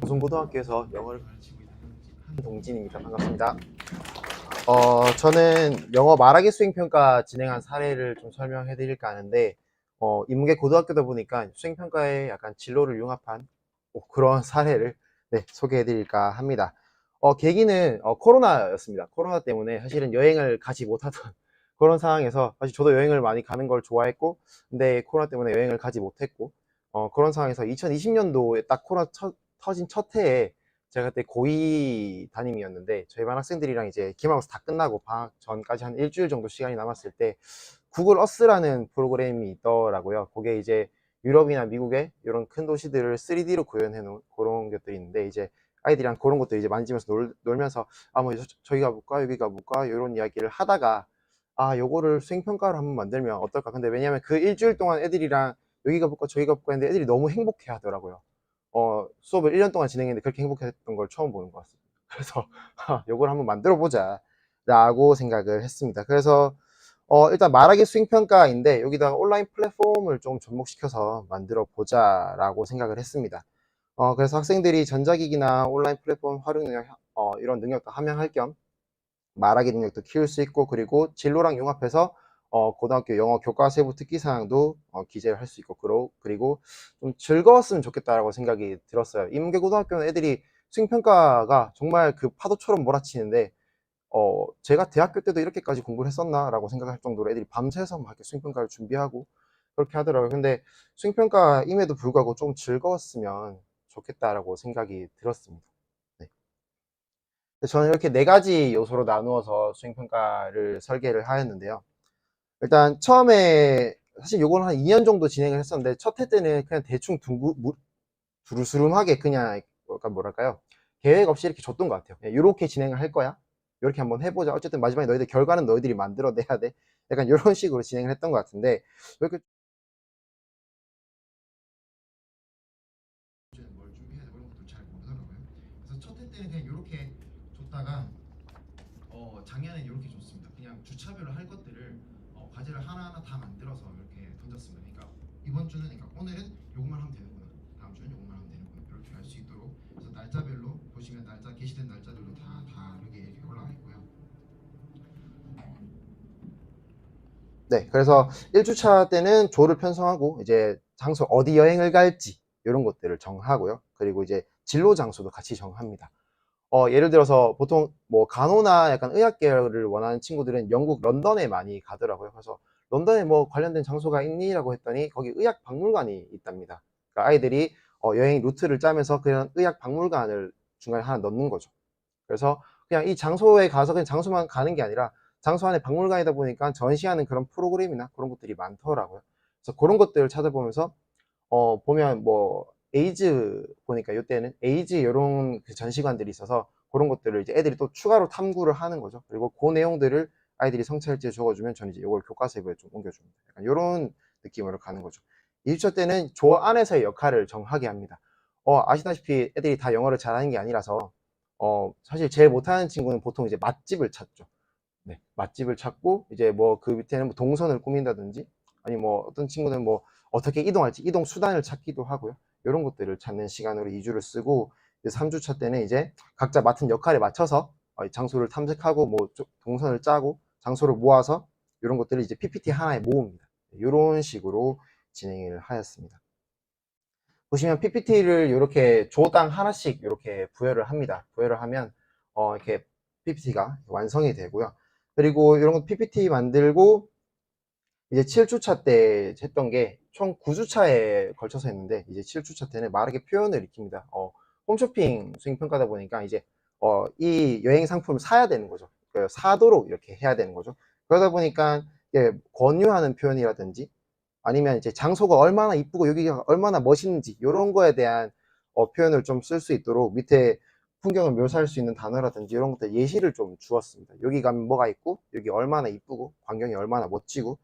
고등학교에서 영어를 가르치고 있는 한동진입니다. 반갑습니다. 저는 영어 말하기 수행평가 진행한 사례를 좀 설명해 드릴까 하는데, 인문계 고등학교다 보니까 수행평가에 약간 진로를 융합한 그런 사례를 소개해 드릴까 합니다. 계기는 코로나였습니다. 코로나 때문에 사실은 여행을 가지 못하던 그런 상황에서, 사실 저도 여행을 많이 가는 걸 좋아했고, 근데 코로나 때문에 여행을 가지 못했고, 그런 상황에서 2020년도에 딱 코로나 터진 첫 해에 제가 그때 고2 담임이었는데, 저희 반 학생들이랑 이제 기말고사 다 끝나고 방학 전까지 한 일주일 정도 시간이 남았을 때 구글 어스라는 프로그램이 있더라고요. 그게 이제 유럽이나 미국의 이런 큰 도시들을 3D로 구현해 놓은 그런 것들이 있는데, 이제 아이들이랑 그런 것들 이제 만지면서 놀면서 뭐 저기 가볼까 여기 가볼까 이런 이야기를 하다가, 요거를 수행평가를 한번 만들면 어떨까. 근데 왜냐면 그 일주일 동안 애들이랑 여기 가볼까 저기 가볼까 했는데 애들이 너무 행복해 하더라고요. 수업을 1년 동안 진행했는데 그렇게 행복했던 걸 처음 보는 것 같습니다. 그래서 요걸 한번 만들어 보자 라고 생각을 했습니다. 그래서 일단 말하기 수행평가인데 여기다가 온라인 플랫폼을 좀 접목시켜서 만들어 보자 라고 생각을 했습니다. 그래서 학생들이 전자기기나 온라인 플랫폼 활용 능력, 이런 능력도 함양할 겸 말하기 능력도 키울 수 있고, 그리고 진로랑 융합해서 고등학교 영어 교과세부 특기사항도 기재를 할 수 있고, 그리고 좀 즐거웠으면 좋겠다라고 생각이 들었어요. 인문계 고등학교는 애들이 수행평가가 정말 그 파도처럼 몰아치는데, 제가 대학교 때도 이렇게까지 공부를 했었나 라고 생각할 정도로 애들이 밤새서 막 이렇게 수행평가를 준비하고 그렇게 하더라고요. 근데 수행평가임에도 불구하고 좀 즐거웠으면 좋겠다라고 생각이 들었습니다. 네. 저는 이렇게 네 가지 요소로 나누어서 수행평가를 설계를 하였는데요. 일단 처음에 사실 요거는 한 2년 정도 진행을 했었는데, 첫 해 때는 그냥 대충 두루스름하게 그냥 약간 뭐랄까요, 계획 없이 이렇게 줬던 것 같아요. 이렇게 진행을 할 거야, 이렇게 한번 해보자, 어쨌든 마지막에 너희들 결과는 너희들이 만들어내야 돼, 약간 이런 식으로 진행을 했던 것 같은데, 이렇게 뭘 준비해야 돼 그런 것도 잘 모르더라고요. 그래서 첫 해 때는 그냥 이렇게 줬다가, 작년엔 이렇게 줬습니다. 그냥 주차별로 할 것들을 과제를 하나하나 다 만들어서 이렇게 던졌습니다. 그러니까 이번 주는, 그러니까 오늘은 요것만 하면 되는구나, 다음 주는 요것만 하면 되는구나, 이렇게 할 수 있도록. 그래서 날짜별로 보시면 날짜, 게시된 날짜들로 다 다르게 이렇게 올라와 있고요. 네, 그래서 1주차 때는 조를 편성하고 이제 장소 어디 여행을 갈지 이런 것들을 정하고요. 그리고 이제 진로 장소도 같이 정합니다. 예를 들어서 보통 뭐 간호나 약간 의학 계열을 원하는 친구들은 영국 런던에 많이 가더라고요. 그래서 런던에 뭐 관련된 장소가 있니? 라고 했더니 거기 의학 박물관이 있답니다. 그러니까 아이들이 여행 루트를 짜면서 그런 의학 박물관을 중간에 하나 넣는 거죠. 그래서 그냥 이 장소에 가서 그냥 장소만 가는 게 아니라 장소 안에 박물관이다 보니까 전시하는 그런 프로그램이나 그런 것들이 많더라고요. 그래서 그런 것들을 찾아보면서 보면 뭐 에이즈 보니까 이때는 에이즈 이런 그 전시관들이 있어서 그런 것들을 이제 애들이 또 추가로 탐구를 하는 거죠. 그리고 그 내용들을 아이들이 성취할지에 적어주면 저는 이제 이걸 교과서에 좀 옮겨줍니다. 약간 이런 느낌으로 가는 거죠. 2주차 때는 조 안에서의 역할을 정하게 합니다. 아시다시피 애들이 다 영어를 잘하는 게 아니라서 사실 제일 못하는 친구는 보통 이제 맛집을 찾죠. 네, 맛집을 찾고 이제 뭐 그 밑에는 뭐 동선을 꾸민다든지, 아니 뭐 어떤 친구는 뭐 어떻게 이동할지 이동 수단을 찾기도 하고요. 이런 것들을 찾는 시간으로 2주를 쓰고, 3주차 때는 이제 각자 맡은 역할에 맞춰서 장소를 탐색하고 뭐 동선을 짜고 장소를 모아서 이런 것들을 이제 PPT 하나에 모읍니다. 이런 식으로 진행을 하였습니다. 보시면 PPT를 이렇게 조당 하나씩 이렇게 부여를 합니다. 부여를 하면 이렇게 PPT가 완성이 되고요. 그리고 이런 거 PPT 만들고 이제 7주차 때 했던 게 총 9주차에 걸쳐서 했는데, 이제 7주차 때는 말하기 표현을 익힙니다. 홈쇼핑 수행평가다 보니까 이제 이 여행 상품을 사야 되는 거죠. 사도록 이렇게 해야 되는 거죠. 그러다 보니까 권유하는 표현이라든지, 아니면 이제 장소가 얼마나 이쁘고 여기가 얼마나 멋있는지 이런 거에 대한 표현을 좀 쓸 수 있도록 밑에 풍경을 묘사할 수 있는 단어라든지 이런 것들 예시를 좀 주었습니다. 여기 가면 뭐가 있고 여기 얼마나 이쁘고 광경이 얼마나 멋지고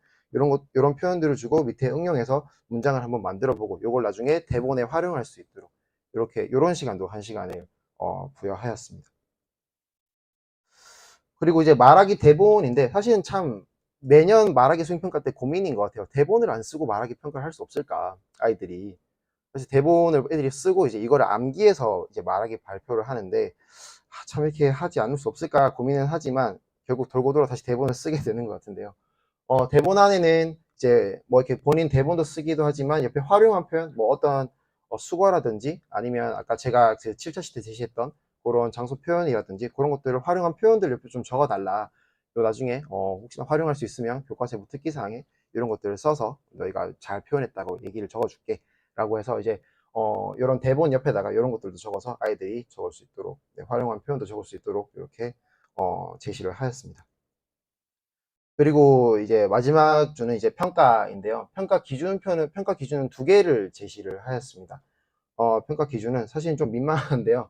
이런 표현들을 주고 밑에 응용해서 문장을 한번 만들어 보고 이걸 나중에 대본에 활용할 수 있도록 이렇게 이런 시간도 한 시간을 부여하였습니다. 그리고 이제 말하기 대본인데, 사실은 참 매년 말하기 수행평가 때 고민인 것 같아요. 대본을 안 쓰고 말하기 평가를 할 수 없을까, 아이들이. 그래서 대본을 애들이 쓰고 이제 이거를 암기해서 이제 말하기 발표를 하는데 참 이렇게 하지 않을 수 없을까 고민은 하지만 결국 돌고 돌아 다시 대본을 쓰게 되는 것 같은데요. 대본 안에는 이제 뭐 이렇게 본인 대본도 쓰기도 하지만 옆에 활용한 표현, 뭐 어떤 수거라든지 아니면 아까 제가 제 7차 시 때 제시했던 그런 장소 표현이라든지 그런 것들을 활용한 표현들 옆에 좀 적어달라. 요 나중에 혹시나 활용할 수 있으면 교과서부 특기사항에 이런 것들을 써서 너희가 잘 표현했다고 얘기를 적어줄게. 라고 해서 이제 이런 대본 옆에다가 이런 것들도 적어서 아이들이 적을 수 있도록 네, 활용한 표현도 적을 수 있도록 이렇게 제시를 하였습니다. 그리고 이제 마지막 주는 이제 평가인데요. 평가 기준은 두 개를 제시를 하였습니다. 평가 기준은 사실 좀 민망한데요.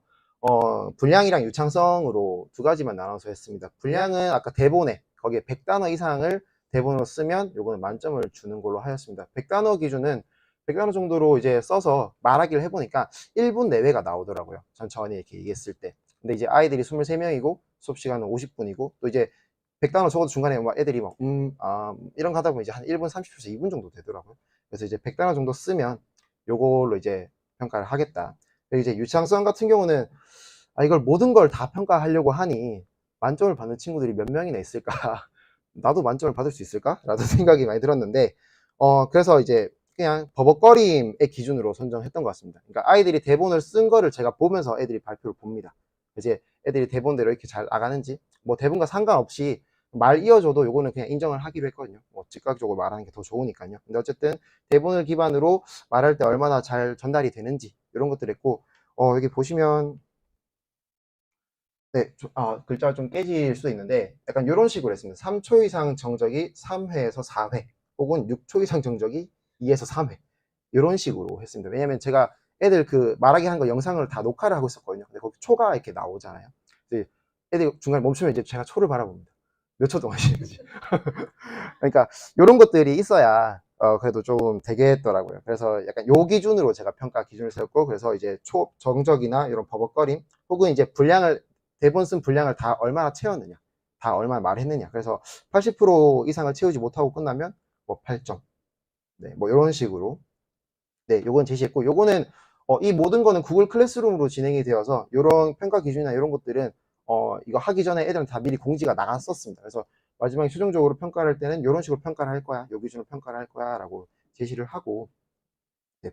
분량이랑 유창성으로 두 가지만 나눠서 했습니다. 분량은 아까 대본에 거기에 100단어 이상을 대본으로 쓰면 요거는 만점을 주는 걸로 하였습니다. 100단어 기준은 100단어 정도로 이제 써서 말하기를 해보니까 1분 내외가 나오더라고요. 천천히 이렇게 얘기했을 때. 근데 이제 아이들이 23명이고 수업 시간은 50분이고 또 이제 100단어 적어도 중간에 막 애들이 막 이런 거 하다 보면 이제 한 1분 30초에서 2분 정도 되더라고요. 그래서 이제 100단어 정도 쓰면 요걸로 이제 평가를 하겠다. 그리고 이제 유창성 같은 경우는 이걸 모든 걸 다 평가하려고 하니 만점을 받는 친구들이 몇 명이나 있을까? 나도 만점을 받을 수 있을까? 라는 생각이 많이 들었는데 그래서 이제 그냥 버벅거림의 기준으로 선정했던 것 같습니다. 그러니까 아이들이 대본을 쓴 거를 제가 보면서 애들이 발표를 봅니다. 이제 애들이 대본대로 이렇게 잘 나가는지 뭐 대본과 상관없이 말 이어줘도 요거는 그냥 인정을 하기로 했거든요. 뭐 즉각적으로 말하는 게 더 좋으니까요. 근데 어쨌든 대본을 기반으로 말할 때 얼마나 잘 전달이 되는지 이런 것들 했고 여기 보시면 네, 글자가 좀 깨질 수도 있는데 약간 이런 식으로 했습니다. 3초 이상 정적이 3회에서 4회 혹은 6초 이상 정적이 2에서 3회 이런 식으로 했습니다. 왜냐면 제가 애들 그 말하기 하는 거 영상을 다 녹화를 하고 있었거든요. 근데 거기 초가 이렇게 나오잖아요. 애들이 중간에 멈추면 이제 제가 초를 바라봅니다. 몇 초 동안 쉬는지. 그러니까 이런 것들이 있어야 그래도 좀 되겠더라고요. 그래서 약간 요 기준으로 제가 평가 기준을 세웠고 그래서 이제 초 정적이나 이런 버벅거림 혹은 이제 분량을 대본 쓴 분량을 다 얼마나 채웠느냐 다 얼마나 말했느냐 그래서 80% 이상을 채우지 못하고 끝나면 뭐 8점 네, 뭐 이런 식으로 네, 요건 제시했고 요거는 이 모든 거는 구글 클래스룸으로 진행이 되어서 이런 평가 기준이나 이런 것들은 이거 하기 전에 애들은 다 미리 공지가 나갔었습니다. 그래서 마지막에 최종적으로 평가를 할 때는 이런 식으로 평가를 할 거야. 요 기준으로 평가를 할 거야. 라고 제시를 하고 네,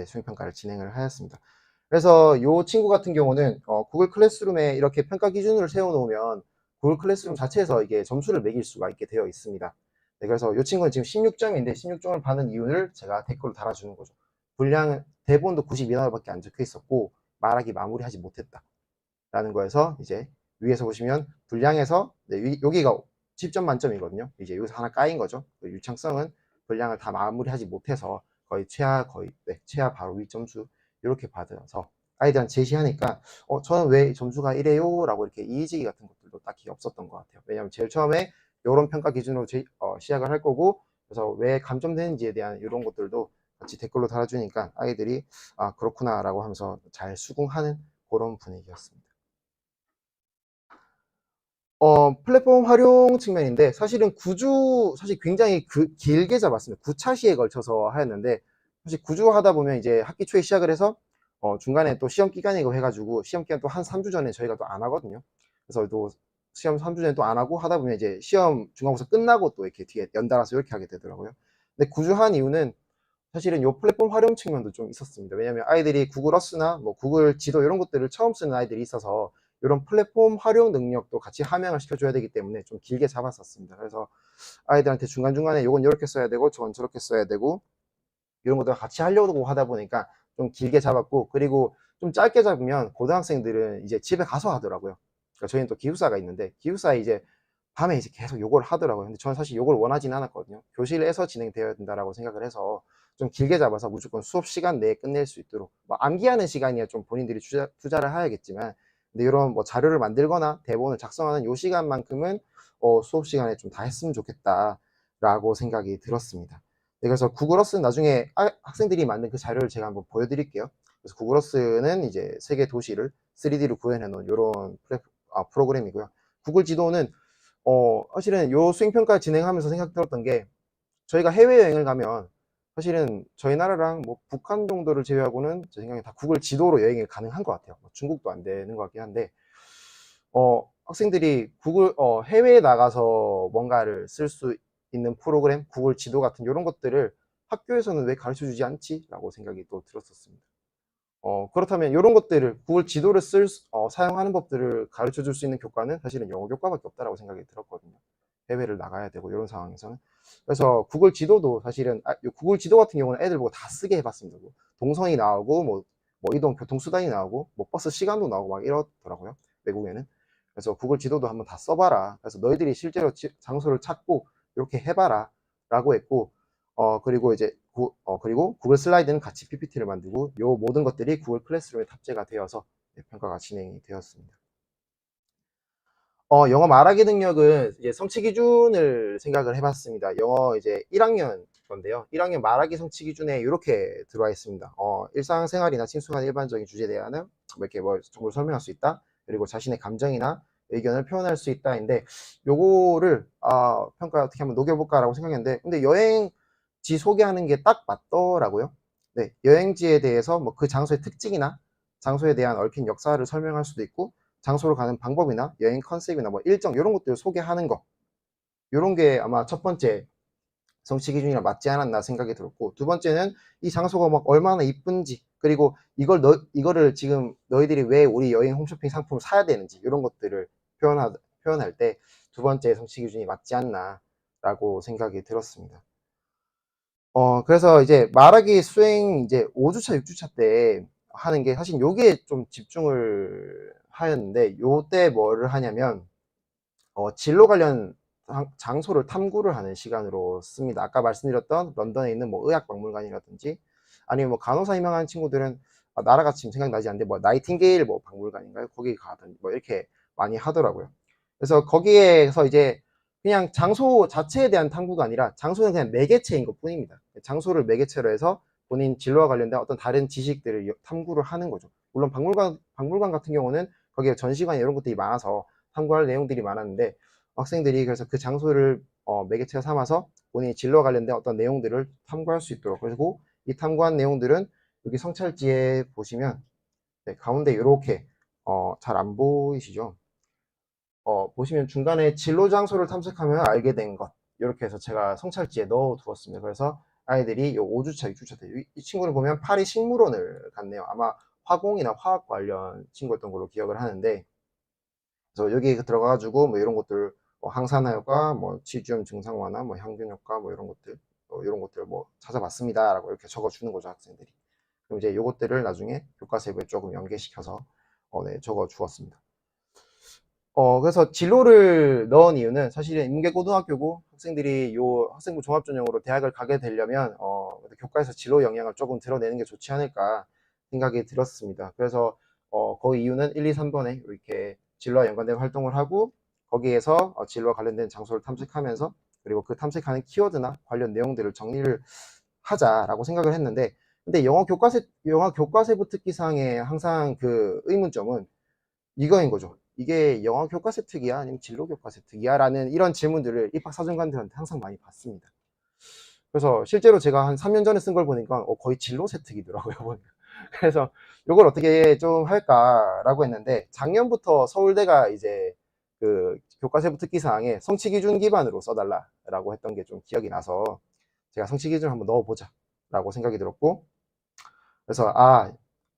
수행 평가를 진행을 하였습니다. 그래서 이 친구 같은 경우는 구글 클래스룸에 이렇게 평가 기준을 세워놓으면 구글 클래스룸 자체에서 이게 점수를 매길 수가 있게 되어 있습니다. 네, 그래서 이 친구는 지금 16점인데 16점을 받은 이유를 제가 댓글로 달아주는 거죠. 분량은 대본도 92단어밖에 안 적혀 있었고 말하기 마무리하지 못했다. 라는 거에서 이제 위에서 보시면 분량에서 네, 여기가 10점 만점이거든요. 이제 여기서 하나 까인 거죠. 유창성은 분량을 다 마무리하지 못해서 최하 바로 위점수 이렇게 받아서 아이들한테 제시하니까 저는 왜 점수가 이래요? 라고 이렇게 이의제기 같은 것들도 딱히 없었던 것 같아요. 왜냐하면 제일 처음에 이런 평가 기준으로 시작을 할 거고 그래서 왜 감점되는지에 대한 이런 것들도 같이 댓글로 달아주니까 아이들이 그렇구나 라고 하면서 잘 수긍하는 그런 분위기였습니다. 플랫폼 활용 측면인데 사실은 사실 굉장히 길게 잡았습니다. 9차 시에 걸쳐서 하였는데 사실 구주 하다 보면 이제 학기 초에 시작을 해서 중간에 또 시험 기간이고 해가지고 시험 기간 또 한 3주 전에 저희가 또 안 하거든요. 그래서 또 시험 3주 전에 또 안 하고 하다 보면 이제 시험 중간고사 끝나고 또 이렇게 뒤에 연달아서 이렇게 하게 되더라고요. 근데 구주한 이유는 사실은 요 플랫폼 활용 측면도 좀 있었습니다. 왜냐면 아이들이 구글 어스나 뭐 구글 지도 이런 것들을 처음 쓰는 아이들이 있어서 이런 플랫폼 활용 능력도 같이 함양을 시켜줘야 되기 때문에 좀 길게 잡았었습니다. 그래서 아이들한테 중간중간에 요건 이렇게 써야 되고 저건 저렇게 써야 되고 이런 것들 같이 하려고 하다 보니까 좀 길게 잡았고 그리고 좀 짧게 잡으면 고등학생들은 이제 집에 가서 하더라고요. 그러니까 저희는 또 기숙사가 있는데 기숙사에 이제 밤에 이제 계속 요걸 하더라고요. 근데 저는 사실 요걸 원하지는 않았거든요. 교실에서 진행되어야 된다라고 생각을 해서 좀 길게 잡아서 무조건 수업 시간 내에 끝낼 수 있도록 뭐 암기하는 시간이야 좀 본인들이 투자를 해야겠지만 근데 이런 뭐 자료를 만들거나 대본을 작성하는 요 시간만큼은 수업 시간에 좀 다 했으면 좋겠다라고 생각이 들었습니다. 네, 그래서 구글어스는 나중에 학생들이 만든 그 자료를 제가 한번 보여드릴게요. 그래서 구글어스는 이제 세계 도시를 3D로 구현해 놓은 이런 프로그램이고요. 구글 지도는 사실은 요 수행평가 진행하면서 생각 들었던 게 저희가 해외여행을 가면 사실은 저희 나라랑 뭐 북한 정도를 제외하고는 제 생각에 다 구글 지도로 여행이 가능한 것 같아요. 뭐 중국도 안 되는 것 같긴 한데, 학생들이 해외에 나가서 뭔가를 쓸 수 있는 프로그램, 구글 지도 같은 이런 것들을 학교에서는 왜 가르쳐 주지 않지? 라고 생각이 또 들었었습니다. 그렇다면 이런 것들을 구글 지도를 사용하는 법들을 가르쳐 줄 수 있는 교과는 사실은 영어 교과밖에 없다라고 생각이 들었거든요. 해외를 나가야 되고 이런 상황에서는. 그래서 구글 지도도 사실은 구글 지도 같은 경우는 애들 보고 다 쓰게 해봤습니다. 뭐 동선이 나오고 뭐 이동 교통수단이 나오고 뭐 버스 시간도 나오고 막 이러더라고요. 외국에는. 그래서 구글 지도도 한번 다 써봐라. 그래서 너희들이 실제로 장소를 찾고 이렇게 해봐라 라고 했고, 그리고 이제 그리고 구글 슬라이드는 같이 PPT를 만들고 요 모든 것들이 구글 클래스룸에 탑재가 되어서 평가가 진행이 되었습니다. 영어 말하기 능력은 이제 성취 기준을 생각을 해봤습니다. 영어 이제 1학년 건데요. 1학년 말하기 성취 기준에 이렇게 들어와 있습니다. 일상생활이나 친숙한 일반적인 주제에 대한 이렇게 뭐 정보를 설명할 수 있다. 그리고 자신의 감정이나 의견을 표현할 수 있다인데, 요거를 평가 어떻게 한번 녹여볼까라고 생각했는데, 근데 여행지 소개하는 게 딱 맞더라고요. 네, 여행지에 대해서 뭐 그 장소의 특징이나 장소에 대한 얽힌 역사를 설명할 수도 있고, 장소로 가는 방법이나 여행 컨셉이나 뭐 일정 이런 것들을 소개하는 거, 이런 게 아마 첫 번째 성취 기준이랑 맞지 않았나 생각이 들었고, 두 번째는 이 장소가 막 얼마나 이쁜지, 그리고 이거를 지금 너희들이 왜 우리 여행 홈쇼핑 상품을 사야 되는지 이런 것들을 표현할 때 두 번째 성취 기준이 맞지 않나라고 생각이 들었습니다. 그래서 이제 말하기 수행 이제 5주차, 6주차 때 하는 게 사실 요게 좀 집중을 하였는데, 요때 뭐를 하냐면, 진로 관련 장소를 탐구를 하는 시간으로 씁니다. 아까 말씀드렸던 런던에 있는 뭐 의학박물관이라든지, 아니면 뭐 간호사 희망하는 친구들은 나라가 지금 생각나지 않는데 뭐 나이팅게일 뭐 박물관인가요? 거기 가든 뭐 이렇게 많이 하더라고요. 그래서 거기에서 이제 그냥 장소 자체에 대한 탐구가 아니라 장소는 그냥 매개체인 것 뿐입니다. 장소를 매개체로 해서 본인 진로와 관련된 어떤 다른 지식들을 탐구를 하는 거죠. 물론 박물관 같은 경우는 거기에 전시관 이런 것들이 많아서 탐구할 내용들이 많았는데, 학생들이 그래서 그 장소를 매개체 삼아서 본인이 진로와 관련된 어떤 내용들을 탐구할 수 있도록, 그리고 이 탐구한 내용들은 여기 성찰지에 보시면 가운데 이렇게 잘 안 보이시죠? 보시면 중간에 진로 장소를 탐색하면 알게 된 것, 이렇게 해서 제가 성찰지에 넣어 두었습니다. 그래서 아이들이 요 5주차, 6주차 때 이 친구를 보면 파리 식물원을 갔네요. 아마 화공이나 화학 관련 친구였던 걸로 기억을 하는데, 그래서 여기 들어가가지고 뭐 이런 것들, 항산화 효과, 뭐 치주염 증상 완화, 뭐 향균 효과, 뭐 이런 것들, 이런 것들 뭐 찾아봤습니다라고 이렇게 적어주는 거죠, 학생들이. 그럼 이제 요것들을 나중에 교과서에 조금 연계시켜서 네, 적어 주었습니다. 그래서 진로를 넣은 이유는 사실은 인문계고등학교고, 학생들이 요 학생부 종합전형으로 대학을 가게 되려면 교과에서 진로 영향을 조금 드러내는 게 좋지 않을까 생각이 들었습니다. 그래서 그 이유는 1, 2, 3번에 이렇게 진로와 연관된 활동을 하고, 거기에서 진로와 관련된 장소를 탐색하면서, 그리고 그 탐색하는 키워드나 관련 내용들을 정리를 하자라고 생각을 했는데, 근데 영어 교과세부 특기사항에 항상 그 의문점은 이거인 거죠. 이게 영어 교과세 특이야? 아니면 진로 교과세 특이야? 라는 이런 질문들을 입학사정관들한테 항상 많이 받습니다. 그래서 실제로 제가 한 3년 전에 쓴 걸 보니까 거의 진로세 특이더라고요. 그래서 이걸 어떻게 좀 할까라고 했는데, 작년부터 서울대가 이제 그 교과세부 특기사항에 성취 기준 기반으로 써달라라고 했던 게 좀 기억이 나서 제가 성취 기준을 한번 넣어보자라고 생각이 들었고, 그래서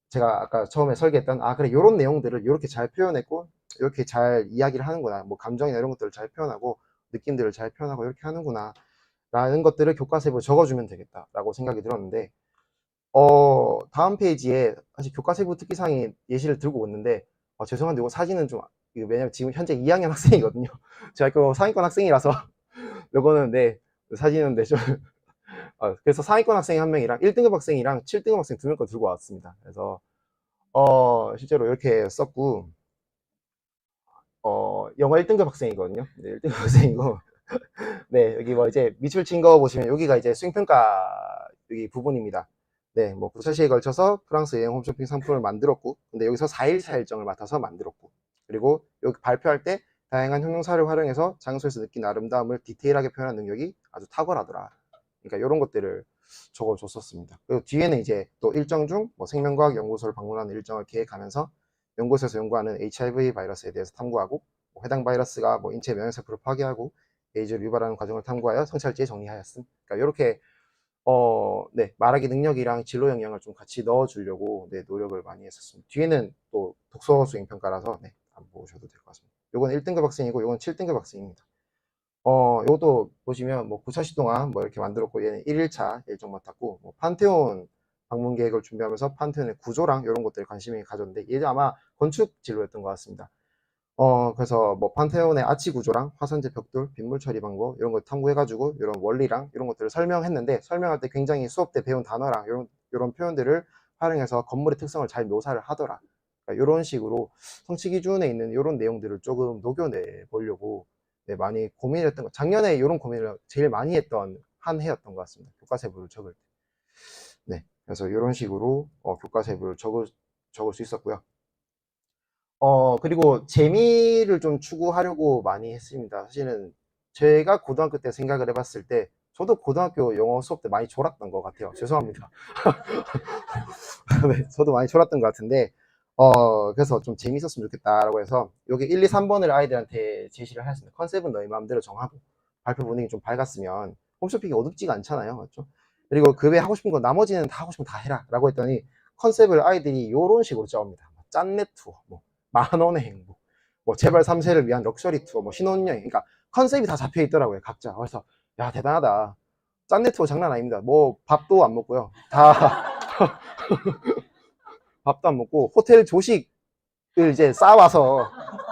제가 아까 처음에 설계했던 그래 요런 내용들을 이렇게 잘 표현했고 이렇게 잘 이야기를 하는구나, 뭐 감정이나 이런 것들을 잘 표현하고 느낌들을 잘 표현하고 이렇게 하는구나 라는 것들을 교과서에 적어주면 되겠다 라고 생각이 들었는데, 다음 페이지에 사실 교과세부 특기사항이 예시를 들고 오는데, 죄송한데 이거 사진은 좀, 왜냐면 지금 현재 2학년 학생이거든요. 제 학교 상위권 학생이라서 요거는 사진은 좀 그래서 상위권 학생이 한 명이랑 1등급 학생이랑 7등급 학생 2명 거 들고 왔습니다. 그래서 실제로 이렇게 썼고, 영어 1등급 학생이거든요. 네, 1등급 학생이고, 네, 여기 뭐 이제 밑줄 친 거 보시면 여기가 이제 수행평가 여기 부분입니다. 네, 뭐 9차시에 걸쳐서 프랑스 여행 홈쇼핑 상품을 만들었고, 근데 여기서 4일차 일정을 맡아서 만들었고, 그리고 여기 발표할 때 다양한 형용사를 활용해서 장소에서 느낀 아름다움을 디테일하게 표현한 능력이 아주 탁월하더라. 그러니까 이런 것들을 적어줬었습니다. 그리고 뒤에는 이제 또 일정 중 뭐 생명과학 연구소를 방문하는 일정을 계획하면서 연구소에서 연구하는 HIV 바이러스에 대해서 탐구하고, 뭐 해당 바이러스가 뭐 인체 면역세포를 파괴하고 에이즈를 유발하는 과정을 탐구하여 성찰지에 정리하였음. 그러니까 이렇게 네, 말하기 능력이랑 진로 영향을 좀 같이 넣어주려고 네, 노력을 많이 했었습니다. 뒤에는 또 독서 수행 평가라서 네, 안 보셔도 될 것 같습니다. 요건 1등급 학생이고 요건 7등급 학생입니다. 요것도 보시면 뭐 9차시 동안 뭐 이렇게 만들었고, 얘는 1일차 일정 맡았고, 뭐 판테온 방문 계획을 준비하면서 판테온의 구조랑 이런 것들에 관심이 가졌는데, 얘도 아마 건축 진로였던 것 같습니다. 그래서 뭐 판테온의 아치 구조랑 화산재 벽돌, 빗물 처리 방법 이런 거 탐구해가지고 이런 원리랑 이런 것들을 설명했는데, 설명할 때 굉장히 수업 때 배운 단어랑 이런 표현들을 활용해서 건물의 특성을 잘 묘사를 하더라. 그러니까 이런 식으로 성취 기준에 있는 이런 내용들을 조금 녹여내 보려고 네, 많이 고민했던 것. 작년에 이런 고민을 제일 많이 했던 한 해였던 것 같습니다. 교과세부를 적을 때. 네, 그래서 이런 식으로 교과세부를 적을 수 있었고요. 그리고 재미를 좀 추구하려고 많이 했습니다. 사실은 제가 고등학교 때 생각을 해봤을 때 저도 고등학교 영어 수업 때 많이 졸았던 것 같아요. 죄송합니다. 네, 저도 많이 졸았던 것 같은데, 그래서 좀 재밌었으면 좋겠다라고 해서 여기 1, 2, 3번을 아이들한테 제시를 하였습니다. 컨셉은 너희 마음대로 정하고 발표 분위기 좀 밝았으면 홈쇼핑이 어둡지가 않잖아요. 맞죠? 그리고 그 외에 하고 싶은 거 나머지는 다 하고 싶으면 다 해라 라고 했더니 컨셉을 아이들이 이런 식으로 짜옵니다. 짠내 투어, 뭐 만원의 행복, 뭐 제발 3세를 위한 럭셔리 투어, 뭐 신혼여행. 그러니까 컨셉이 다 잡혀 있더라고요, 각자. 그래서 야, 대단하다. 짠내 투어 장난 아닙니다. 뭐 밥도 안 먹고요, 다 밥도 안 먹고 호텔 조식을 이제 싸와서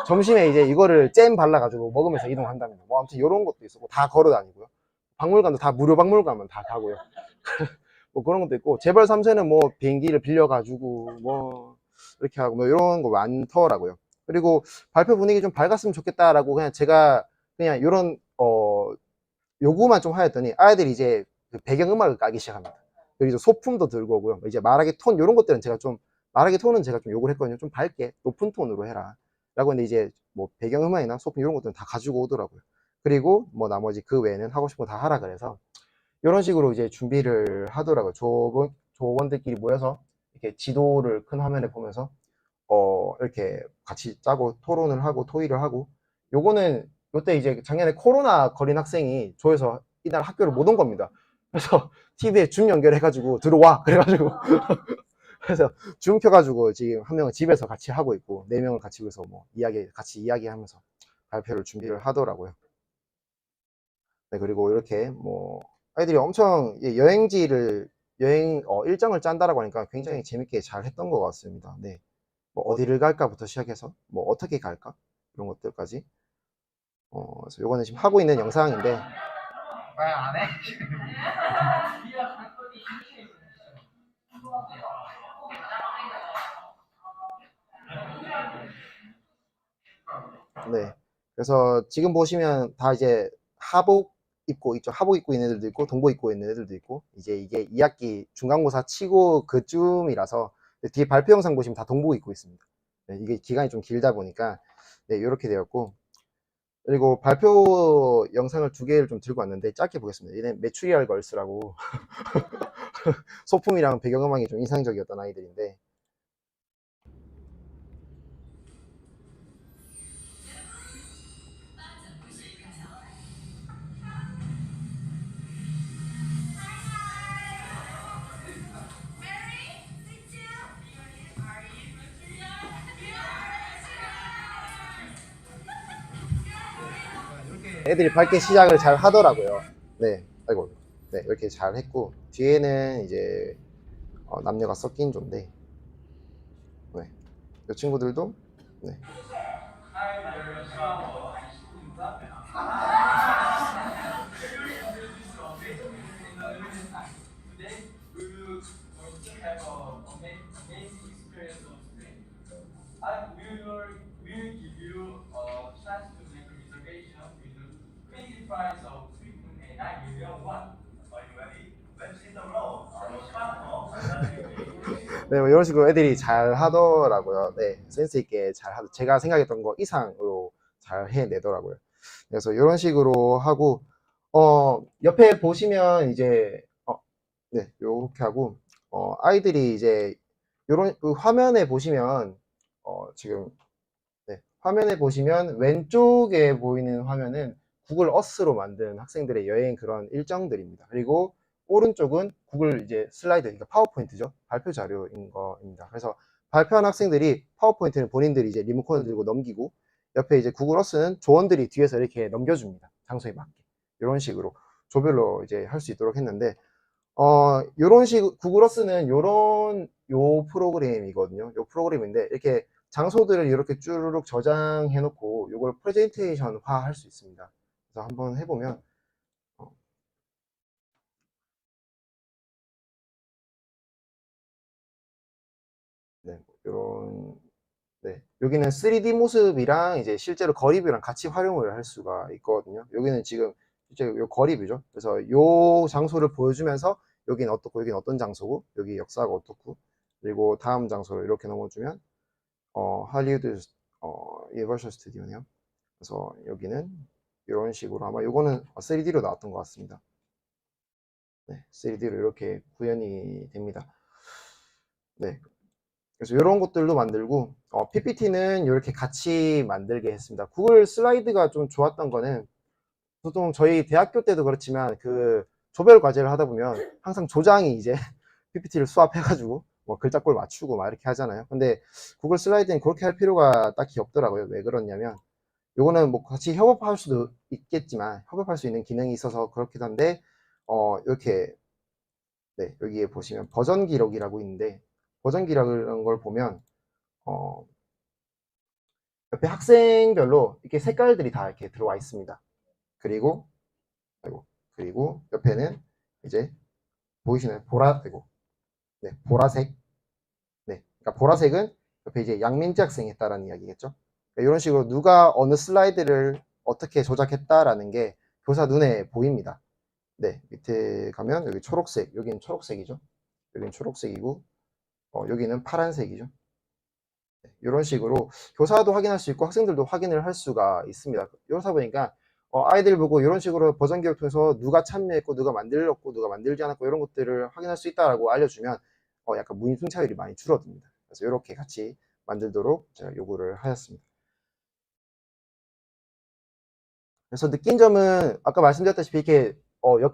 점심에 이제 이거를 잼 발라가지고 먹으면서 이동한답니다. 뭐 아무튼 이런 것도 있었고, 다 걸어 다니고요. 박물관도 다 무료 박물관만 다 가고요. 뭐 그런 것도 있고, 재벌 3세는 뭐 비행기를 빌려가지고 뭐 이렇게 하고 뭐 이런 거 많더라고요. 그리고 발표 분위기 좀 밝았으면 좋겠다라고 그냥 제가 그냥 이런 요구만 좀 하였더니 아이들이 이제 그 배경음악을 까기 시작합니다. 그리고 이제 소품도 들고 오고요. 이제 말하기 톤 이런 것들은 제가 좀, 말하기 톤은 제가 좀 요구를 했거든요. 좀 밝게 높은 톤으로 해라 라고 했는데, 이제 뭐 배경음악이나 소품 이런 것들은 다 가지고 오더라고요. 그리고 뭐 나머지 그 외에는 하고 싶은 거 다 하라 그래서 이런 식으로 이제 준비를 하더라고요. 조원들끼리 모여서 이렇게 지도를 큰 화면에 보면서 이렇게 같이 짜고 토론을 하고 토의를 하고. 요거는 요때 이제 작년에 코로나 걸린 학생이 조에서 이날 학교를 못 온 겁니다. 그래서 TV에 줌 연결해가지고 들어와 그래가지고 그래서 줌 켜가지고 지금 한 명은 집에서 같이 하고 있고, 네 명은 같이 여기서 뭐 같이 이야기하면서 발표를 준비를 하더라고요. 네, 그리고 이렇게 뭐 아이들이 엄청 여행 일정을 짠다라고 하니까 굉장히 재밌게 잘 했던 것 같습니다. 네, 뭐 어디를 갈까부터 시작해서 뭐 어떻게 갈까 이런 것들까지. 그래서 요거는 지금 하고 있는 영상인데. 왜안 해? 네, 그래서 지금 보시면 다 이제 하복 입고 있죠. 하복 입고 있는 애들도 있고 동복 입고 있는 애들도 있고, 이제 이게 2학기 중간고사 치고 그쯤이라서 뒤에 발표 영상 보시면 다 동복 입고 있습니다. 네, 이게 기간이 좀 길다 보니까 네, 이렇게 되었고. 그리고 발표 영상을 2개를 좀 들고 왔는데 짧게 보겠습니다. 얘는 메추리알 걸스라고 소품이랑 배경음악이 좀 인상적이었던 아이들인데, 애들이 밝게 시작을 잘 하더라고요. 네, 아이고, 네, 이렇게 잘 했고, 뒤에는 이제 남녀가 섞인 조인데, 네, 이 친구들도 네. 네, 뭐 이런 식으로 애들이 잘 하더라고요. 네, 센스 있게 잘 하고 제가 생각했던 거 이상으로 잘 해내더라고요. 그래서 이런 식으로 하고, 옆에 보시면 이제 네, 요렇게 하고, 아이들이 이제, 요런, 그 화면에 보시면, 지금, 네, 화면에 보시면 왼쪽에 보이는 화면은 구글 어스로 만든 학생들의 여행 그런 일정들입니다. 그리고 오른쪽은 구글 이제 슬라이드, 그러니까 파워포인트죠. 발표 자료인 거입니다. 그래서 발표한 학생들이 파워포인트는 본인들이 이제 리모컨을 들고 넘기고, 옆에 이제 구글 어스는 조원들이 뒤에서 이렇게 넘겨줍니다. 장소에 맞게. 이런 식으로 조별로 이제 할 수 있도록 했는데, 요런 식, 구글어스는 요 프로그램이거든요. 요 프로그램인데, 이렇게 장소들을 이렇게 쭈르륵 저장해 놓고, 요걸 프레젠테이션화 할 수 있습니다. 그래서 한번 해보면, 어, 네, 요런, 네. 여기는 3D 모습이랑 이제 실제로 거리뷰랑 같이 활용을 할 수가 있거든요. 여기는 지금 실제 요 거리뷰죠. 그래서 요 장소를 보여주면서 여기는 어떻고, 여기는 어떤 장소고, 여기 역사가 어떻고, 그리고 다음 장소로 이렇게 넘어주면, 할리우드 유니버셜 스튜디오네요. 그래서 여기는 이런 식으로 아마 요거는 3D로 나왔던 것 같습니다. 네, 3D로 이렇게 구현이 됩니다. 네, 그래서 이런 것들도 만들고 PPT는 이렇게 같이 만들게 했습니다. 구글 슬라이드가 좀 좋았던 거는 보통 저희 대학교 때도 그렇지만 그 조별 과제를 하다 보면 항상 조장이 이제 PPT를 수합해가지고 뭐 글자꼴 맞추고 막 이렇게 하잖아요. 근데 구글 슬라이드는 그렇게 할 필요가 딱히 없더라고요. 왜 그러냐면 요거는 뭐 같이 협업할 수도 있겠지만 협업할 수 있는 기능이 있어서 그렇긴 한데 이렇게 네, 여기에 보시면 버전 기록이라고 있는데 버전 기록이라는 걸 보면 어, 옆에 학생별로 이렇게 색깔들이 다 이렇게 들어와 있습니다. 그리고 아이고, 그리고 옆에는 이제 보이시나요? 아이고, 네, 보라색. 네, 그러니까 보라색은 옆에 이제 양민지 학생이 했다라는 이야기겠죠. 그러니까 이런 식으로 누가 어느 슬라이드를 어떻게 조작했다라는 게 교사 눈에 보입니다. 네, 밑에 가면 여기 초록색, 여기는 초록색이죠. 여기는 초록색이고, 여기는 파란색이죠. 네, 이런 식으로 교사도 확인할 수 있고 학생들도 확인을 할 수가 있습니다. 이러다 보니까 아이들 보고 이런 식으로 버전 기록 통해서 누가 참여했고 누가 만들었고 누가 만들지 않았고 이런 것들을 확인할 수 있다라고 알려주면 약간 무임승차율이 많이 줄어듭니다. 그래서 이렇게 같이 만들도록 제가 요구를 하였습니다. 그래서 느낀 점은 아까 말씀드렸다시피 이렇게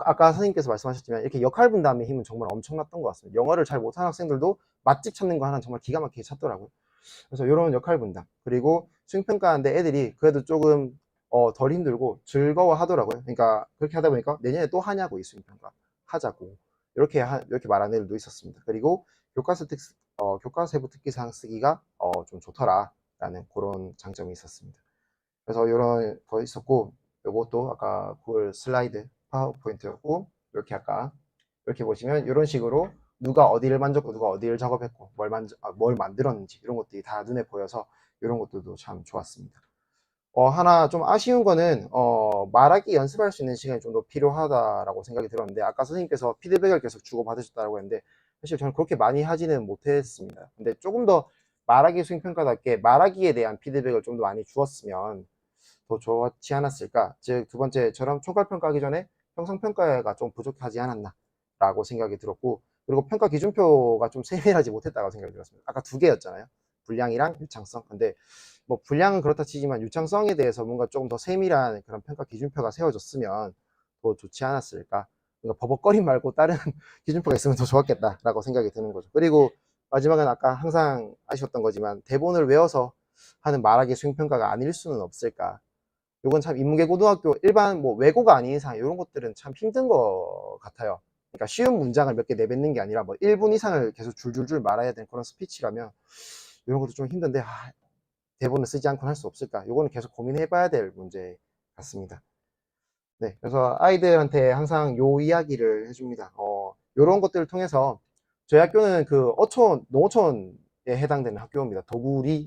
아까 선생님께서 말씀하셨지만 이렇게 역할 분담의 힘은 정말 엄청났던 것 같습니다. 영어를 잘 못하는 학생들도 맛집 찾는 거 하나는 정말 기가 막히게 찾더라고요. 그래서 이런 역할 분담 그리고 수행평가하는데 애들이 그래도 조금 덜 힘들고 즐거워 하더라고요. 그러니까 그렇게 하다 보니까 내년에 또 하냐고 이 수행평가 하자고 이렇게 말하는 애들도 있었습니다. 그리고 교과세부 특기사항 쓰기가 좀 좋더라라는 그런 장점이 있었습니다. 그래서 이런 거 있었고 요것도 아까 구글 슬라이드 파워포인트였고 이렇게 아까 이렇게 보시면 이런 식으로 누가 어디를 만졌고 누가 어디를 작업했고 뭘 만들었는지 이런 것들이 다 눈에 보여서 이런 것들도 참 좋았습니다. 하나 좀 아쉬운 거는 말하기 연습할 수 있는 시간이 좀 더 필요하다라고 생각이 들었는데 아까 선생님께서 피드백을 계속 주고받으셨다고 했는데 사실 저는 그렇게 많이 하지는 못했습니다. 근데 조금 더 말하기 수행평가답게 말하기에 대한 피드백을 좀 더 많이 주었으면 더 좋지 않았을까. 즉 두 번째처럼 총괄평가하기 전에 형성평가가 좀 부족하지 않았나 라고 생각이 들었고 그리고 평가 기준표가 좀 세밀하지 못했다고 생각이 들었습니다. 아까 두 개였잖아요. 분량이랑 유창성. 근데 뭐 분량은 그렇다 치지만 유창성에 대해서 뭔가 조금 더 세밀한 그런 평가 기준표가 세워졌으면 더 좋지 않았을까. 그러니까 버벅거림 말고 다른 기준표가 있으면 더 좋았겠다라고 생각이 드는 거죠. 그리고 마지막은 아까 항상 아쉬웠던 거지만 대본을 외워서 하는 말하기 수행평가가 아닐 수는 없을까. 요건 참 인문계 고등학교 일반 뭐 외고가 아닌 이상 이런 것들은 참 힘든 것 같아요. 그러니까 쉬운 문장을 몇 개 내뱉는 게 아니라 뭐 1분 이상을 계속 줄줄줄 말아야 되는 그런 스피치라면 이런 것도 좀 힘든데 대본을 쓰지 않고는 할 수 없을까? 요거는 계속 고민해 봐야 될 문제 같습니다. 네, 그래서 아이들한테 항상 요 이야기를 해줍니다. 요런 것들을 통해서 저희 학교는 그 농어촌에 해당되는 학교입니다.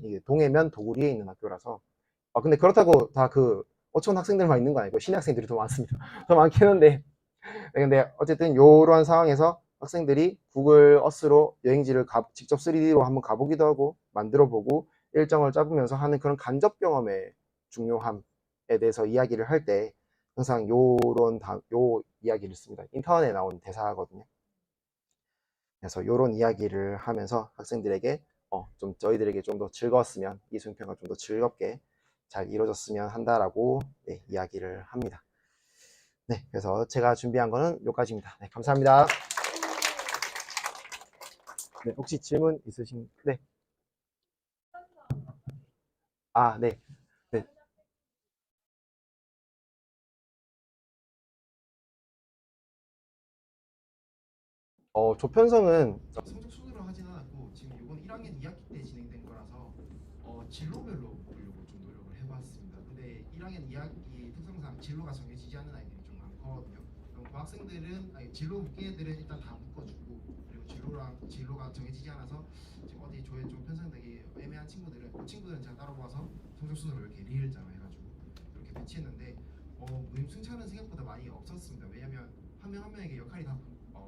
이게 동해면 도구리에 있는 학교라서 근데 그렇다고 다 그 어촌 학생들만 있는 거 아니고 신학생들이 더 많습니다. 더 많긴 한데 근데 어쨌든 요러한 상황에서 학생들이 구글 어스로 여행지를 직접 3D로 한번 가보기도 하고 만들어 보고 일정을 짜보면서 하는 그런 간접 경험의 중요함에 대해서 이야기를 할 때 항상 요 이야기를 씁니다. 인터넷에 나온 대사거든요. 그래서 이런 이야기를 하면서 학생들에게 좀 저희들에게 좀 더 즐거웠으면 이 수행평가 좀 더 즐겁게 잘 이루어졌으면 한다라고 네, 이야기를 합니다. 네, 그래서 제가 준비한 거는 여기까지입니다. 네, 감사합니다. 네, 혹시 질문 있으신? 네. 아, 네. 네. 조편성은 성적 순으로 하진 않았고 지금 이번 1학년 2학기 때 진행된 거라서 진로별로 보려고 좀 노력을 해봤습니다. 근데 1학년 2학기 특성상 진로가 정해지지 않는 아이들이 좀 많거든요. 그럼 그 학생들은 진로 묶인 애들은 일단 다 묶어주고 그리고 진로가 정해지지 않아서 지금 어디 조에 좀 편성되기 애매한 친구들은 그 친구들은 제가 따로 봐서 성적 순으로 이렇게 리을자로 해가지고 이렇게 배치했는데 무임승차는 생각보다 많이 없었습니다. 왜냐면 한 명 한 명에게 역할이 다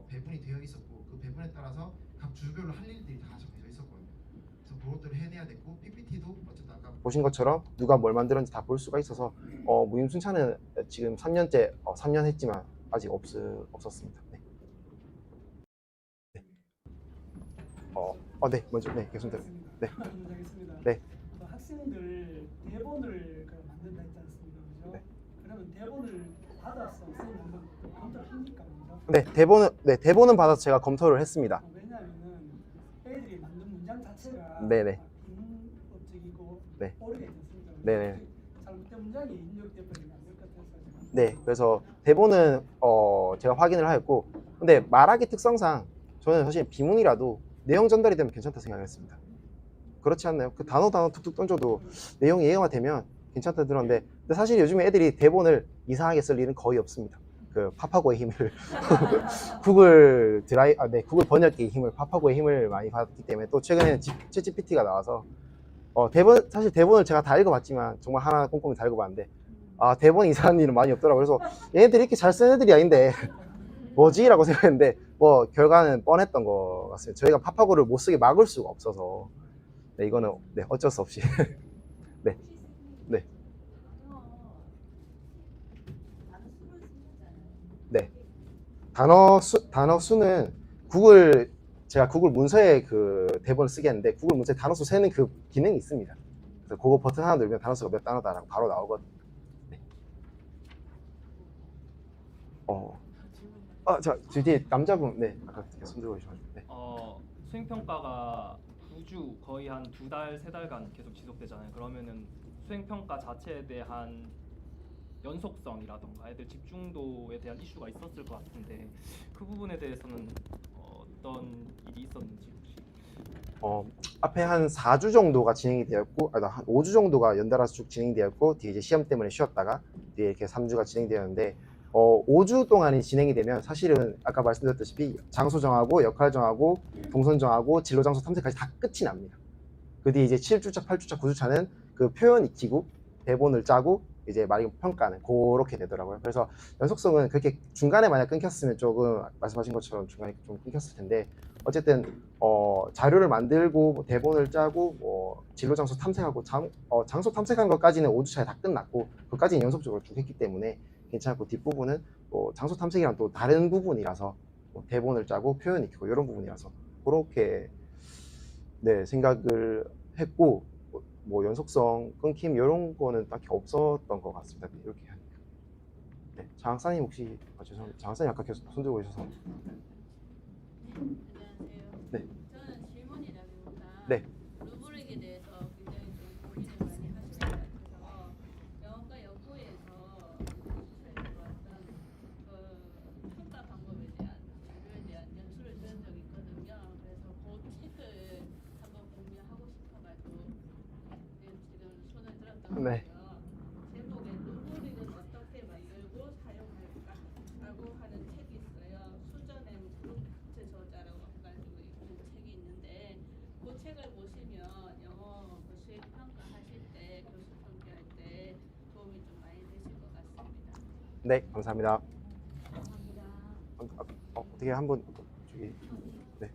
배분이 되어 있었고 그 배분에 따라서 각 주별로 할 일들이 다 정해져 있었거든요. 그래서 그것들을 해내야 됐고 PPT도 어쨌든 아까 보신 것처럼 누가 뭘 만들었는지 다 볼 수가 있어서 무임승차는 지금 3년째 3년 했지만 아직 없었습니다. 네. 네. 네, 먼저 네, 교수님. 네. 먼저 하겠습니다. 네. 학생들 대본을 만든다 했지 않습니까? 그죠? 네. 그러면 대본을 받아서 선생님 한번 검토를 합니까? 네, 대본은 받아서 제가 검토를 했습니다. 왜냐하면은 애들이 만든 문장 자체가 네네. 비문법적이고 네. 오류가 있었습니다. 네네. 잘못된 문장이 입력돼 버리면 안 될 것 같아서. 네, 그래서 대본은 제가 확인을 하였고, 근데 말하기 특성상 저는 사실 비문이라도 내용 전달이 되면 괜찮다 생각했습니다. 그렇지 않나요? 그 단어 툭툭 던져도 내용이 이해가 되면 괜찮다 들었는데, 근데 사실 요즘에 애들이 대본을 이상하게 쓸 일은 거의 없습니다. 그 파파고의 힘을 구글 번역기의 힘을 파파고의 힘을 많이 받기 때문에 또 최근에는 챗GPT가 나와서 사실 대본을 제가 다 읽어봤지만 정말 하나 꼼꼼히 다 읽어봤는데 대본이 이상한 일은 많이 없더라고요. 그래서 얘네들이 이렇게 잘 쓰는 애들이 아닌데 뭐지? 라고 생각했는데 결과는 뻔했던 것 같습니다. 저희가 파파고를 못 쓰게 막을 수가 없어서 네, 이거는 네, 어쩔 수 없이 네. 네. 네. 단어 수는 제가 구글 문서에 그 대본을 쓰게 했는데 구글 문서에 단어 수 세는 그 기능이 있습니다. 그래서 그거 버튼 하나 누르면 단어 수가 몇 단어다라고 바로 나오거든요. 네. 자, 뒤에 남자분, 네, 아까 손 들고 계셔가지고, 네. 수행평가가 9주 거의 한 2달, 3달간 계속 지속되잖아요. 그러면은 수행평가 자체에 대한 연속성이라던가 애들 집중도에 대한 이슈가 있었을 것 같은데 그 부분에 대해서는 어떤 일이 있었는지 혹시? 앞에 한 4주 정도가 진행이 되었고, 한 5주 정도가 연달아서 쭉 진행되었고, 뒤에 이제 시험 때문에 쉬었다가, 뒤에 이렇게 3주가 진행되었는데, 5주 동안이 진행이 되면 사실은 아까 말씀드렸다시피 장소 정하고, 역할 정하고, 동선 정하고, 진로 장소 탐색까지 다 끝이 납니다. 그 뒤에 이제 7주차, 8주차, 9주차는 그 표현 익히고, 대본을 짜고, 이제 말이 평가는 그렇게 되더라고요. 그래서 연속성은 그렇게 중간에 만약 끊겼으면 조금 말씀하신 것처럼 중간에 좀 끊겼을 텐데 어쨌든 자료를 만들고 대본을 짜고 진로 장소 탐색하고 장소 탐색한 것까지는 5주차에 다 끝났고 그까지는 연속적으로 쭉 했기 때문에 괜찮고 뒷부분은 장소 탐색이랑 또 다른 부분이라서 대본을 짜고 표현 익히고 이런 부분이라서 그렇게 네 생각을 했고 연속성 끊김 이런 거는 딱히 없었던 것 같습니다. 네, 이렇게 하니까. 네, 장학사님 혹시 죄송합니다. 장학사님 아까 계속 손 들고 계셔서. 안녕하세요. 네. 저는 질문이라기보다 네. 루브릭에 대해서 굉장히 좀 고민을 많이 하실 것 같아서 영어과 연구에서 수행해왔던 그 평가 방법에 대한 자료에 대한 연수를 들은 적이 있거든요. 그래서 그 책을 한번 공유하고 싶어가지고 지금 손을 들었던 네. 거고요. 제목에 루브릭은 어떻게 만들고 사용할까? 라고 하는 책이 있어요. 수전의 브루트 저자라고 해가지고 있는 책이 있는데 그 책을 보시면 영어 수행 평가하실 때 교수 평가할 때 도움이 좀 많이 되실 것 같습니다. 네, 감사합니다. 감사합니다. 어떻게 한번 저기 네.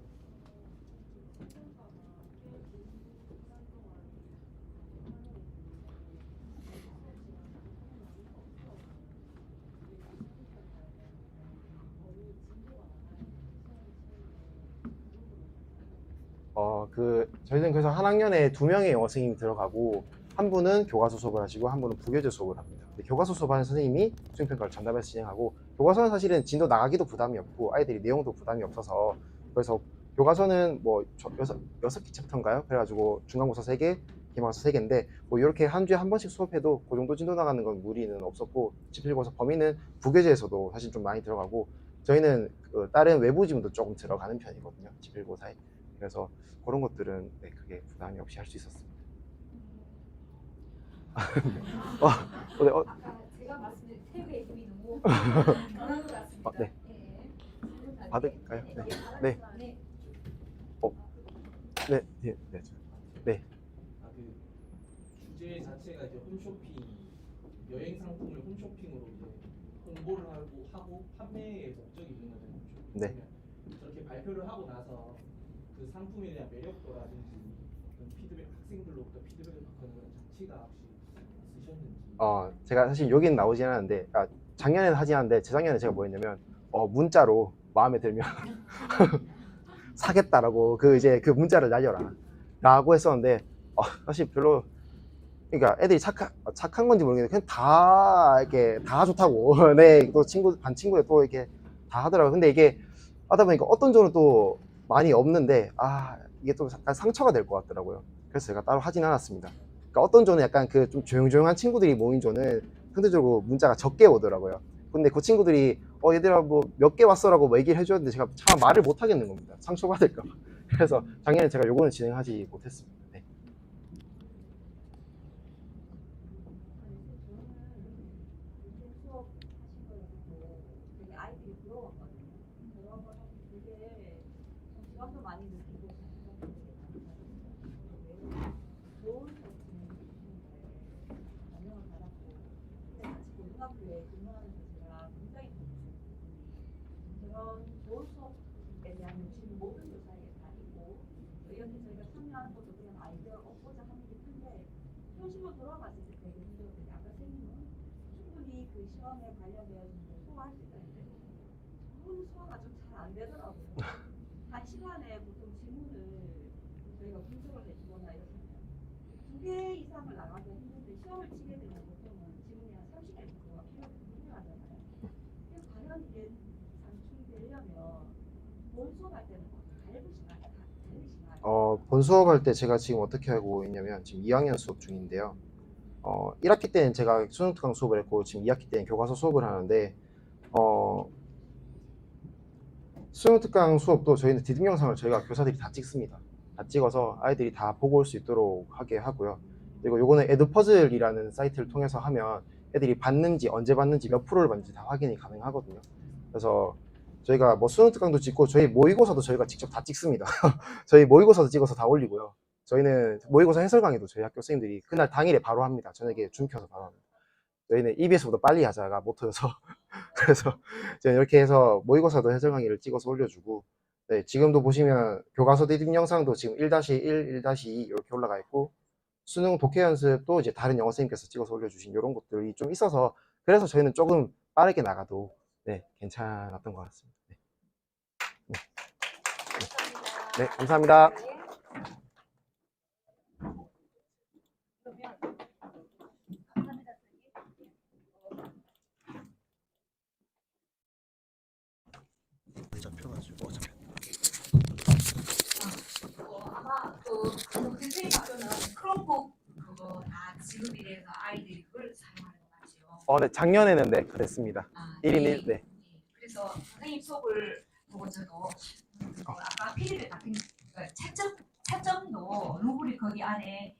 저희는 그래서 한 학년에 2명의 영어 선생님이 들어가고 한 분은 교과서 수업을 하시고 한 분은 부교재 수업을 합니다. 근데 교과서 수업하는 선생님이 수행평가를 전담해서 진행하고 교과서는 사실은 진도 나가기도 부담이 없고 아이들이 내용도 부담이 없어서 그래서 교과서는 뭐 6개 챕터인가요? 그래가지고 중간고사 3개, 기말고사 3개인데 뭐 이렇게 한 주에 한 번씩 수업해도 그 정도 진도 나가는 건 무리는 없었고 집필고사 범위는 부교재에서도 사실 좀 많이 들어가고 저희는 그 다른 외부 지문도 조금 들어가는 편이거든요. 집필고사에. 그래서 그런 것들은 네, 크게 부담이 없이 할 수 있었습니다. 네, 아까 제가 말씀드린 태우의 힘이 너무 강한 것 같습니다. 네. 받을까요? 네. 네. 네. 네, 네, 네. 네. 그 주제 자체가 이제 홈쇼핑, 여행 상품을 홈쇼핑으로 이제 홍보를 하고 판매의 목적이 있는 거잖아요. 홈쇼핑. 네. 그러면 저렇게 발표를 하고 나서 그 상품에 대한 매력도라든지 어떤 피드백, 학생들로부터 피드백을 받는 그런 장치가 혹시 쓰셨는지. 제가 사실 여기는 나오진 않았는데, 작년에는 하진 않았는데, 재작년에 제가 뭐 했냐면, 문자로 마음에 들면 사겠다라고 그 문자를 날려라 라고 했었는데, 사실 별로, 그러니까 애들이 착한 건지 모르겠는데, 그냥 이렇게 다 좋다고. 네, 또 반 친구들 또 이렇게 다 하더라고요. 근데 이게 하다 보니까 어떤 점은 또 많이 없는데, 이게 또 약간 상처가 될 것 같더라고요. 그래서 제가 따로 하진 않았습니다. 그러니까 어떤 조는 약간 그 좀 조용조용한 친구들이 모인 조는 상대적으로 문자가 적게 오더라고요. 근데 그 친구들이 얘들아 뭐 몇 개 왔어라고 뭐 얘기를 해줬는데 제가 참 말을 못 하겠는 겁니다. 상처받을까 봐. 그래서 작년에 제가 요거는 진행하지 못했습니다. 네. 되게 아이들이 부러웠거든요. 그런 거 사실 되게 지원도 많이 느끼고 좋은 반영을 받았고 근데 같이 고등학교에 근무하면서 제가 굉장히 그런 좋은 수업에 대한 욕심이 모든 교사에게 다 있고 여기 저희가 참여하는 것도 그냥 아이디어 얻고자 하는 게 큰데 현실로 돌아갔을 때 되게 힘들거든요. 아까 선생님은 충분히 그 시험에 관련되어진 걸 소화할 수 있다는데 그건 소화가 좀 잘 안 되더라고요. 한 시간에 보통 지문을 저희가 분석을 해주거나 이렇게 2개 이상을 나가기 힘든데 시험을 치게 되면 보통은 지문이 한 30개 정도가 필요하잖아요. 근데 과연 이게 산출되려면 본 수업할 때는 다르시나요? 본 수업할 때 제가 지금 어떻게 하고 있냐면 지금 2학년 수업 중인데요. 1학기 때는 제가 수능 특강 수업을 했고 지금 2학기 때는 교과서 수업을 하는데 수능 특강 수업도 저희는 디딤 영상을 저희가 교사들이 다 찍습니다. 다 찍어서 아이들이 다 보고 올 수 있도록 하게 하고요. 그리고 요거는 에듀퍼즐이라는 사이트를 통해서 하면 애들이 봤는지 언제 봤는지 몇 프로를 봤는지 다 확인이 가능하거든요. 그래서 저희가 뭐 수능 특강도 찍고 저희 모의고사도 저희가 직접 다 찍습니다. 저희 모의고사도 찍어서 다 올리고요. 저희는 모의고사 해설 강의도 저희 학교 선생님들이 그날 당일에 바로 합니다. 저녁에 줌 켜서 바로 합니다. 저희는 EBS보다 빨리 하자가 모토여서 그래서 저희 이렇게 해서 모의고사도 해설 강의를 찍어서 올려주고 네, 지금도 보시면 교과서 디딤 영상도 지금 1-1, 1-2 이렇게 올라가 있고 수능 독해 연습도 이제 다른 영어 선생님께서 찍어서 올려주신 이런 것들이 좀 있어서 그래서 저희는 조금 빠르게 나가도 네, 괜찮았던 것 같습니다. 네. 네, 감사합니다. 아마 그 선생님 학교는 크롬북 그거 다 지급이 돼서 아이들이 그걸 사용하는 거 맞죠? 네, 작년에는 네, 그랬습니다. 1인 1, 네. 그래서 선생님 수업을 보고 저도 아까 피드백 같은 채점도 루브릭 거기 안에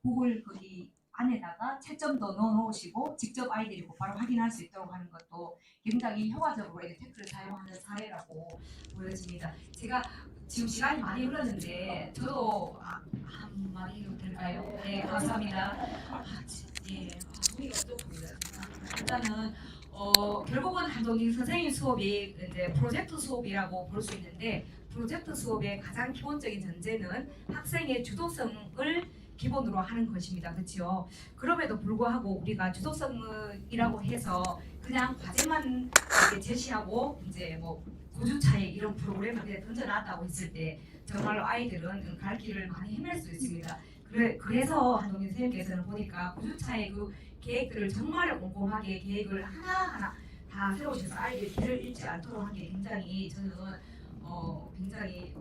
구글 거기 안에다가 채점도 넣어놓으시고 직접 아이들이 바로 확인할 수 있도록 하는 것도 굉장히 효과적으로 에듀테크를 사용하는 사례라고 보여집니다. 제가 지금 시간이 많이 흘렀는데 저도 한마디 해도 될까요? 네, 감사합니다. 예, 우리가 어떻습니다. 일단은 결국은 한동희 선생님 수업이 이제 프로젝트 수업이라고 볼 수 있는데 프로젝트 수업의 가장 기본적인 전제는 학생의 주도성을 기본으로 하는 것입니다. 그렇죠? 그럼에도 불구하고 우리가 주도성이라고 해서 그냥 과제만 이렇게 제시하고 이제 뭐 고주차에 이런 프로그램을 그냥 던져놨다고 했을 때 정말로 아이들은 갈 길을 많이 헤맬 수 있습니다. 그래서 한동진 선생님께서는 보니까 고주차의 그 계획들을 정말 꼼꼼하게 계획을 하나하나 다 세우셔서 아이들이 길을 잃지 않도록 한 게 굉장히 저는 굉장히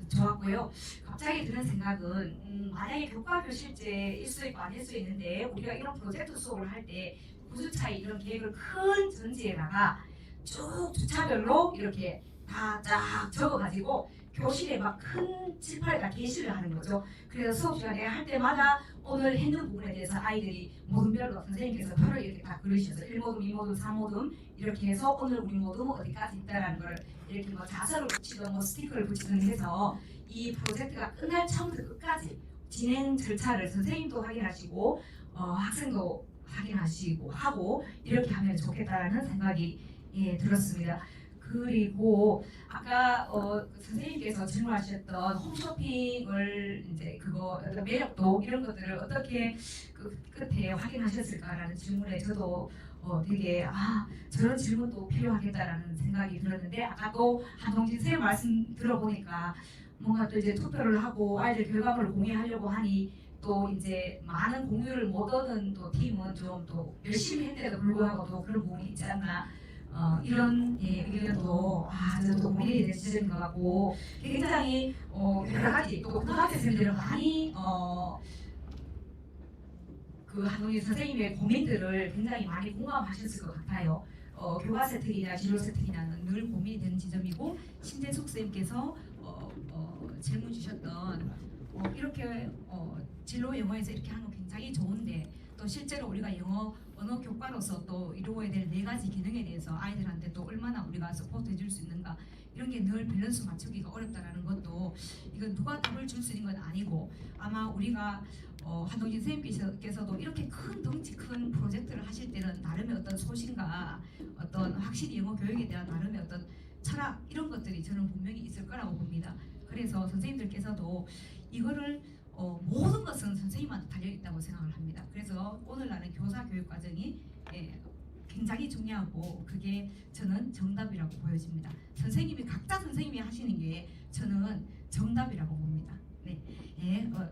좋았고요. 갑자기 드는 생각은 만약에 교과 교실제 일수익 많을 수 있는데 우리가 이런 프로젝트 수업을 할 때 고주차의 이런 계획을 큰 전지에다가 쭉 주차별로 이렇게 다 쫙 적어가지고 교실에 막 큰 칠판에다 게시를 하는 거죠. 그래서 수업 시간에 할 때마다 오늘 했는 부분에 대해서 아이들이 모둠별로 선생님께서 표를 이렇게 다 그리셔서 1모둠, 2모둠, 3모둠 이렇게 해서 오늘 우리 모둠은 어디까지 있다라는 걸 이렇게 뭐 자서를 붙이든 뭐 스티커를 붙이든 해서 이 프로젝트가 끝날 처음부터 끝까지 진행 절차를 선생님도 확인하시고 학생도 확인하시고 하고 이렇게 하면 좋겠다라는 생각이 들었습니다. 그리고 아까 선생님께서 질문하셨던 홈쇼핑을 이제 그거 매력도 이런 것들을 어떻게 그 끝에 확인하셨을까라는 질문에 저도 되게 저런 질문도 필요하겠다라는 생각이 들었는데 아까 또 한동진 선생님 말씀 들어보니까 뭔가 또 이제 투표를 하고 아이들 결과물을 공유하려고 하니 또 이제 많은 공유를 못 얻은 또 팀은 좀 또 열심히 했는데도 불구하고 또 그런 부분이 있지 않나 이런 의견도 저도 고민이 되는 지점인 것 같고 굉장히 여러 가지 또 고등학교 생들은 많이 그 한동진 선생님의 고민들을 굉장히 많이 공감하셨을 것 같아요. 교과 세특이나 진로 세특이나는 늘 고민이 되는 지점이고 신재숙 쌤께서 질문 주셨던 이렇게 진로 영어에서 이렇게 하는 거 굉장히 좋은데 또 실제로 우리가 영어 언어 교과로서 또 이루어야 될 4가지 기능에 대해서 아이들한테 또 얼마나 우리가 서포트 해줄 수 있는가 이런 게 늘 밸런스 맞추기가 어렵다라는 것도 이건 누가 답을 줄 수 있는 건 아니고 아마 우리가 한동진 선생님께서도 이렇게 큰 덩치 큰 프로젝트를 하실 때는 나름의 어떤 소신과 어떤 확실히 영어 교육에 대한 나름의 어떤 철학 이런 것들이 저는 분명히 있을 거라고 봅니다. 그래서 선생님들께서도 이거를 모든 것은 선생님한테 달려있다고 생각을 합니다. 그래서 오늘날의 교사 교육 과정이 굉장히 중요하고 그게 저는 정답이라고 보여집니다. 선생님이 각자 선생님이 하시는 게 저는